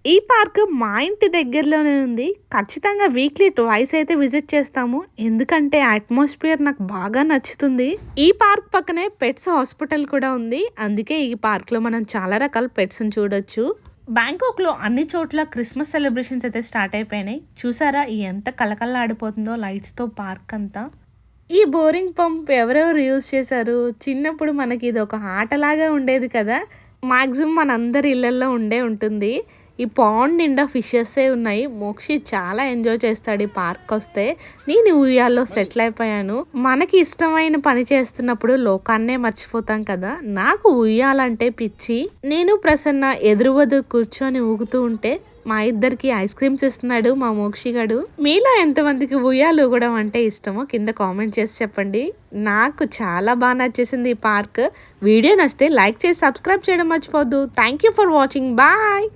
ఈ పార్క్ మా ఇంటి దగ్గరలోనే ఉంది. ఖచ్చితంగా వీక్లీ ట్వైస్ అయితే విజిట్ చేస్తాము. ఎందుకంటే అట్మాస్ఫియర్ నాకు బాగా నచ్చుతుంది. ఈ పార్క్ పక్కనే పెట్స్ హాస్పిటల్ కూడా ఉంది. అందుకే ఈ పార్క్లో మనం చాలా రకాల పెట్స్ని చూడొచ్చు. బ్యాంకాక్లో అన్ని చోట్ల క్రిస్మస్ సెలబ్రేషన్స్ అయితే స్టార్ట్ అయిపోయినాయి. చూసారా ఎంత కలకల్లాడిపోతుందో లైట్స్తో పార్క్ అంతా. ఈ బోరింగ్ పంప్ ఎవరెవరు యూజ్ చేశారు? చిన్నప్పుడు మనకి ఇది ఒక ఆటలాగా ఉండేది కదా. మాక్సిమం మనందరి ఇళ్ళల్లో ఉండే ఉంటుంది. ఈ పాండ్ నిండా ఫిషెస్సే ఉన్నాయి. మోక్షి చాలా ఎంజాయ్ చేస్తాడు ఈ పార్క్ వస్తే. నేను ఉయ్యాల్లో సెటిల్ అయిపోయాను. మనకి ఇష్టమైన పని చేస్తున్నప్పుడు లోకాన్నే మర్చిపోతాం కదా. నాకు ఉయ్యాలంటే పిచ్చి. నేను ప్రసన్న ఎదురువదు కూర్చొని ఊగుతూ ఉంటే మా ఇద్దరికి ఐస్ క్రీమ్స్ ఇస్తున్నాడు మా మోక్షిగాడు. మీలో ఎంతమందికి ఉయ్యాలు ఊగడం అంటే ఇష్టమో కింద కామెంట్ చేసి చెప్పండి. నాకు చాలా బాగా నచ్చేసింది ఈ పార్క్. వీడియో నచ్చితే లైక్ చేసి సబ్స్క్రైబ్ చేయడం మర్చిపోవద్దు. Thank you for watching. Bye.